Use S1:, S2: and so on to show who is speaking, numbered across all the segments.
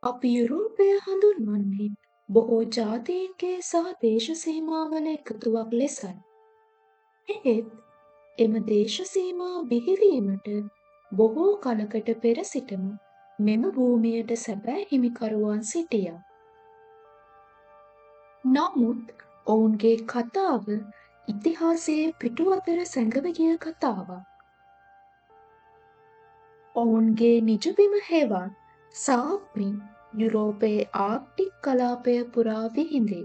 S1: අපි යුරෝපය හඳුන්වන්නේ බොහෝ ජාතීන්ගේ සහ දේශ සීමාවල එකතුවක් ලෙසයි. එහෙත් එම දේශ සීමා බිහිවීමට බොහෝ කලකට පෙර සිටම මෙම භූමියට සැබෑ හිමිකරුවන් සිටියා. නමුත් ඔවුන්ගේ කතාව ඉතිහාසයේ පිටුවතර සැඟව ගිය කතාවක්. ඔවුන්ගේ නිජබිම හෙවත් සාප්පි යුරෝපයේ ආර්ක්ටික් කලාපය පුරා විහිදේ.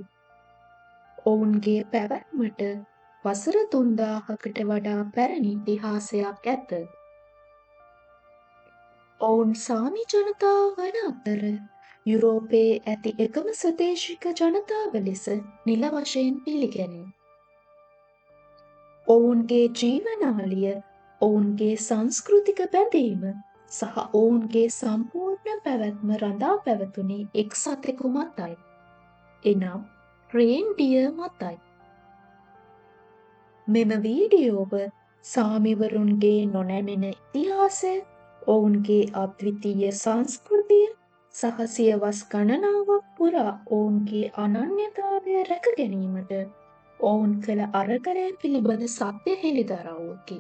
S1: ඔවුන්ගේ පැවැත්මට වසර 3000කට වඩා පැරණි ඉතිහාසයක් ඇත. ඔවුන් සාමි ජනතාව වන අතර යුරෝපයේ ඇති එකම ස්වදේශික ජනතාව ලෙස නිල වශයෙන් පිළිගැනේ. ඔවුන්ගේ ජීවනාලිය, ඔවුන්ගේ සංස්කෘතික බැඳීම සහ ඔවුන්ගේ සම්පූර්ණ පැවැත්ම රඳා පැවතුනේ එක් සතෙකු මතයි. එනම් රේන්ඩියර් මතයි. මෙම වීඩියෝව සාමිවරුන්ගේ නොනැමෙන ඉතිහාසය, ඔවුන්ගේ අද්විතීය සංස්කෘතිය සහ සියවස් ගණනාවක් පුරා ඔවුන්ගේ අනන්‍යතාවය රැක ගැනීමට ඔවුන් කළ අරගලය පිළිබඳ සත්‍ය හෙළිදරව්වකි.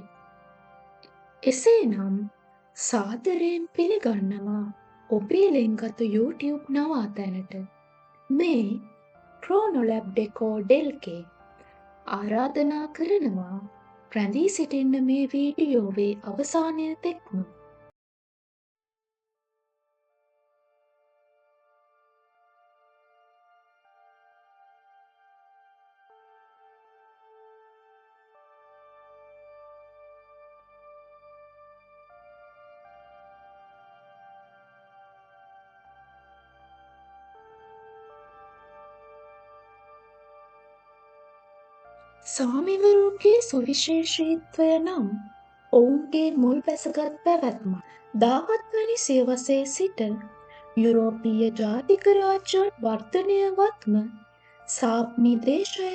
S1: එසේනම් සාදරයෙන් පිළිගන්නවා ඔබේ ලෙන්ගතු YouTube නවාතැනට. මේ ක්‍රෝනොලැබ් ඩෙකෝ ඩෙල්කේ ආරාධනා කරනවා රැඳී සිටින්න මේ වීඩියෝවේ අවසානය තෙක්ම. සාමිවරුන්ගේ සුවිශේෂීත්වය නම් ඔවුන්ගේ මුල් බැසගත් පැවැත්ම 17 වැනි සියවසේ සිට යුරෝපීය ජාතික රාජ්‍යයන් වර්ධනය වත්ම සාප්මි දේශය,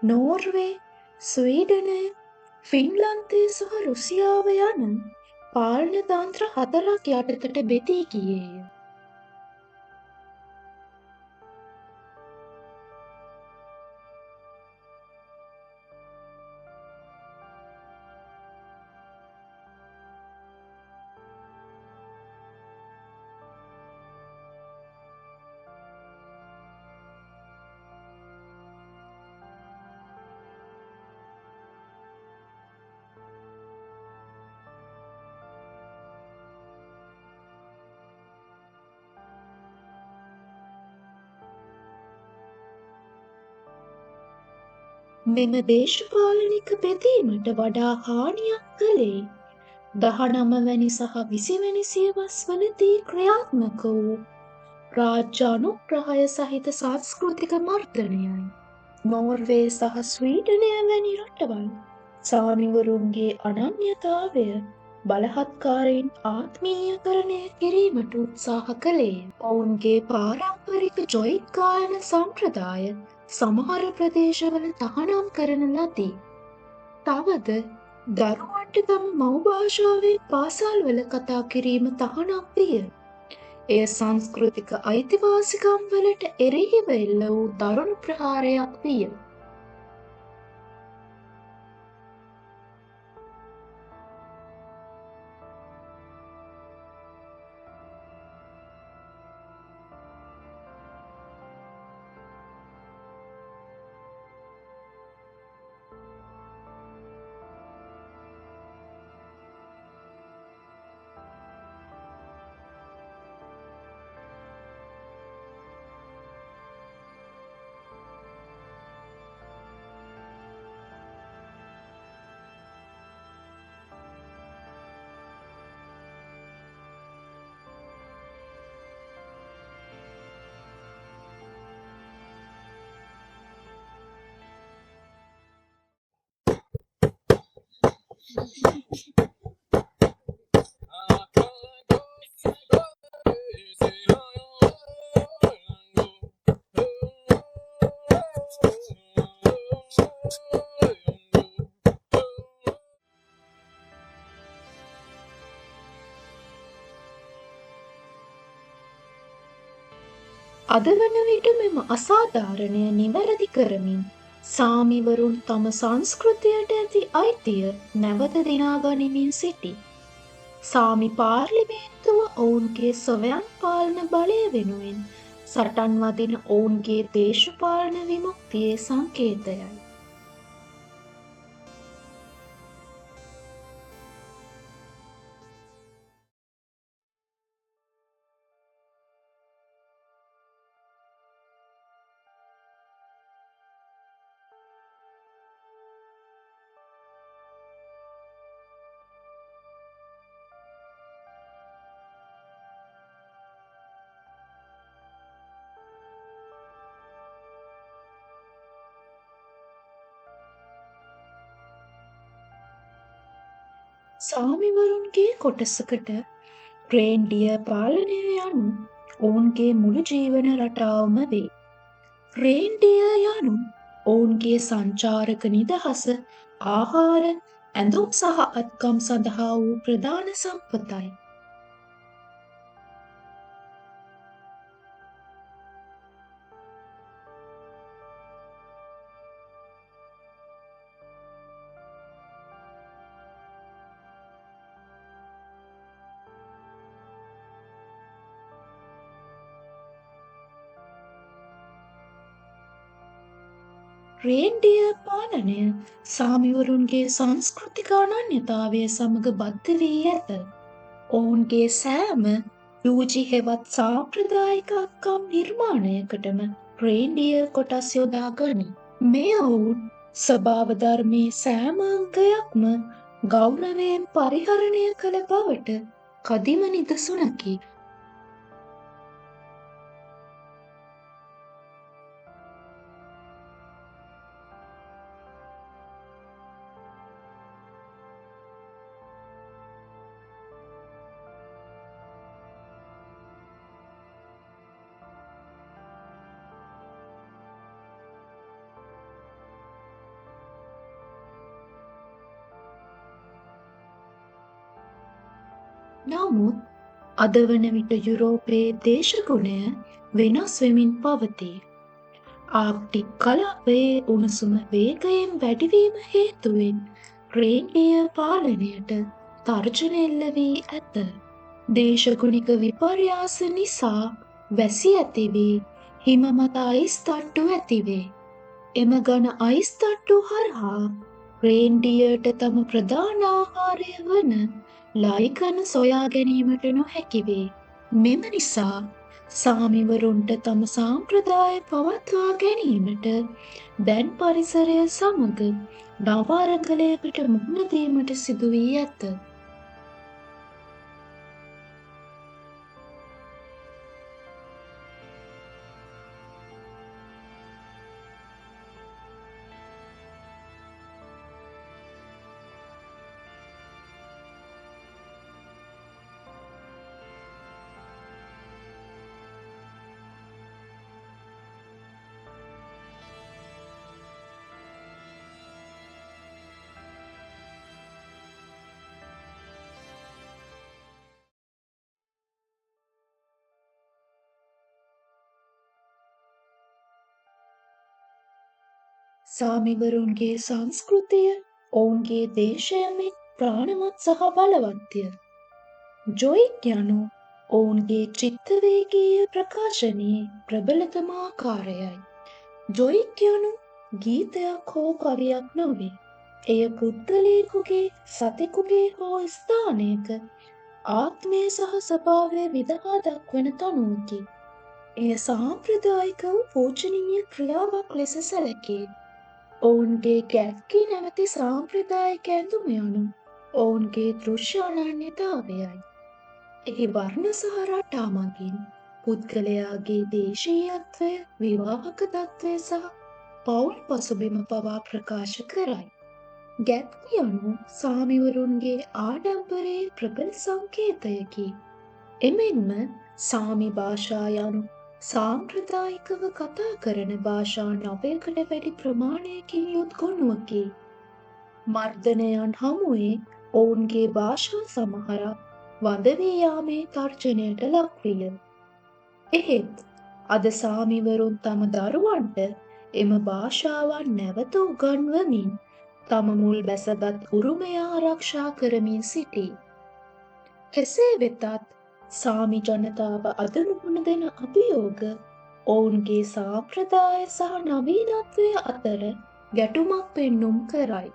S1: නෝර්වේ, ස්වීඩනය, ෆින්ලන්තය සහ රුසියාව යන පාලන තන්ත්‍ර 4ක් යටතට බෙදී ගියේය. මෙම දේශපාලනික බෙදීමට වඩා හානියක් කළේ 19 වැනි සහ 20 වැනි සියවස්වලදී ක්‍රියාත්මක වූ රාජ්‍ය අනුග්‍රහය සහිත සංස්කෘතික මර්ධනයයි. නෝර්වේ සහ ස්වීඩනය වැනි රටවල් සාමිවරුන්ගේ අනන්‍යතාවය බලහත්කාරයෙන් ආත්මීයකරණය කිරීමට උත්සාහ කළේය. ඔවුන්ගේ පාරම්පරික ජොයික් ගායන සම්ප්‍රදාය සමහර ප්‍රදේශවල තහනම් කරන ලදී. තවද දරුවන්ට තම මව් භාෂාවෙන් පාසල්වල කතා කිරීම තහනම් විය. එය සංස්කෘතික අයිතිවාසිකම් වලට එරෙහිව එල්ල වූ දරුණු ප්‍රහාරයක් විය. අද වන විට මෙම අසාධාරණය නිවැරදි කරමින් සාමිවරුන් තම සංස්කෘතියට ඇති අයිතිය නැවත දිනා ගනිමින් සිටී. සාමි පාර්ලිමේන්තුව ඔවුන්ගේ ස්වයං පාලන බලය වෙනුවෙන් සටන් වදින ඔවුන්ගේ දේශපාලන විමුක්තියේ සංකේතයයි. සාමිවරුන්ගේ කොටසකට රේන්ඩියර් පාලනය යනු ඔවුන්ගේ මුළු ජීවන රටාවම වේ. රේන්ඩියර් යනු ඔවුන්ගේ සංචාරක නිදහස, ආහාර, ඇඳුම් සහ අත්කම් සඳහා වූ ප්‍රධාන සම්පතයි. රේන්ඩියර් පාලනය සාමිවරුන්ගේ සංස්කෘතික අනන්‍යතාවය සමග බද්ධ වී ඇත. ඔවුන්ගේ සෑම යූජි හෙවත් සාම්ප්‍රදායික අත්කම් නිර්මාණයකටම රේන්ඩියර් කොටස් යොදා ගනී. මෙය ඔවුන් ස්වභාව ධර්මයේ සෑම අංගයක්ම ගෞරවයෙන් පරිහරණය කළ බවට කදිම නිදසුනකි. නමුත් අද වන විට යුරෝපයේ දේශගුණය වෙනස් වෙමින් පවතී. ආර්ක්ටික් කලාපයේ උණුසුම වේගයෙන් වැඩිවීම හේතුවෙන් රේන්ඩියර් පාලනයට තර්ජන එල්ල වී ඇත. දේශගුණික විපර්යාස නිසා වැසි ඇතිවී හිම මත අයිස් තට්ටු ඇතිවේ. එම ඝන අයිස් තට්ටු හරහා රේන්ඩියර්ට තම ප්‍රධාන ආහාරය වන ලයිකන සොයා ගැනීමට නොහැකි වේ. මෙම නිසා සාමිවරුන්ට තම සාම්ප්‍රදාය පවත්වා ගැනීමට දැන් පරිසරය සමග නව අරගලයකට මුහුණ දීමට සිදු වී ඇත. සාමිවරුන්ගේ සංස්කෘතිය ඔවුන්ගේ දේශය මෙන් ප්‍රාණවත් සහ බලවත්ය. ජොයික් යනු ඔවුන්ගේ චිත්තවේගීය ප්‍රකාශනයේ ප්‍රබලතම ආකාරයයි. ජොයික් යනු ගීතයක් හෝ කවියක් නොවේ. එය පුද්ගලයෙකුගේ, සතෙකුගේ හෝ ස්ථානයක ආත්මය සහ ස්වභාවය විදහා දක්වන තනුවකි. එය සාම්ප්‍රදායිකව පූජනීය ක්‍රියාවක් ලෙස සැලකේ. ඔවුන්ගේ ගැත්කී නැවති සාම්ප්‍රදායික ඇඳුම යනු ඔවුන්ගේ දෘශ්‍ය අනන්‍යතාවයයි. එහි වර්ණ සහ රටා මගින් පුද්ගලයාගේ දේශීයත්වය, විවාහක තත්ත්වය සහ පවුල් පසුබිම පවා ප්‍රකාශ කරයි. ගැත්කි යනු සාමිවරුන්ගේ ආඩම්බරයේ ප්‍රබල සංකේතයකි. එමෙන්ම සාමි භාෂා යනු සාම්ප්‍රදායිකව කතා කරන භාෂා 9කට වැඩි ප්‍රමාණයකින් යුත් ගොනුවකි. මර්ධනයන් හමුවේ ඔවුන්ගේ භාෂා සමහරක් වඳ වී යාමේ තර්ජනයට ලක්විය. එහෙත් අද සාමිවරුන් තම දරුවන්ට එම භාෂාවන් නැවත උගන්වමින් තම මුල් බැසගත් උරුමය ආරක්ෂා කරමින් සිටී. කෙසේ වෙතත් සාමි ජනතාව අද මුහුණ දෙන අභියෝග ඔවුන්ගේ සාම්ප්‍රදාය සහ නවීනත්වය අතර ගැටුමක් පෙන්නුම් කරයි.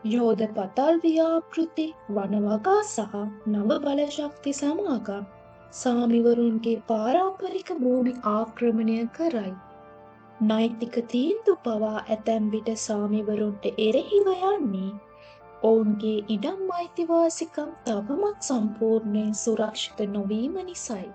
S1: යෝධ පතල් ව්‍යාපෘති වනවගා සහ නව බලශක්ති සමාගම් සාමිවරුන්ගේ පාරම්පරික භූමි ආක්‍රමණය කරයි. නෛතික තීන්දු පවා ඇතැම් විට සාමිවරුන්ට එරෙහිව යන්නේ ඔවුන්ගේ ඉඩම් අයිතිවාසිකම් තවමත් සම්පූර්ණයෙන් සුරක්ෂිත නොවීම නිසයි.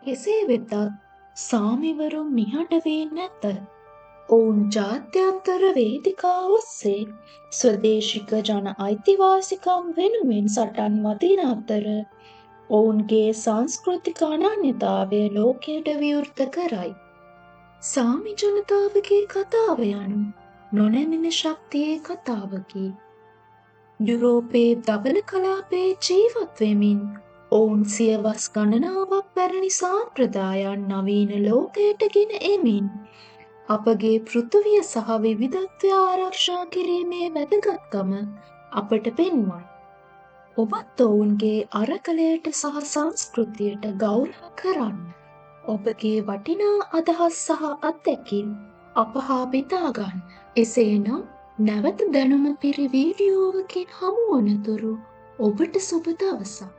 S1: කෙසේ වෙතත් සාමිවරුන් නිහඬ වී නැත. ඔවුන් ජාත්‍යන්තර වේදිකා ඔස්සේ ස්වදේශික ජන අයිතිවාසිකම් වෙනුවෙන් සටන් වදින අතර ඔවුන්ගේ සංස්කෘතික අනන්‍යතාවය ලෝකයට විවෘත කරයි. සාමි ජනතාවගේ කතාව යනු නොනැමෙන ශක්තියේ කතාවකි. යුරෝපයේ දවන කලාපයේ ජීවත් වෙමින් ඔවුන් සියවස් ගණනාවක් පැරණි සාම්ප්‍රදායන් නවීන ලෝකයට ගෙන එමින් අපගේ පෘථුවිය සහ විවිධත්වය ආරක්ෂා කිරීමේ වැදගත්කම අපට පෙන්වයි. ඔබත් ඔවුන්ගේ අරගලයට සහ සංස්කෘතියට ගෞරව කරන්න. ඔබගේ වටිනා අදහස් සහ අත්දැකීම් අප හා බෙදා ගන්න. එසේනම් නැවත දැනුම පිරි වීඩියෝවකින් හමුවනතුරු ඔබට සුබ දවසක්.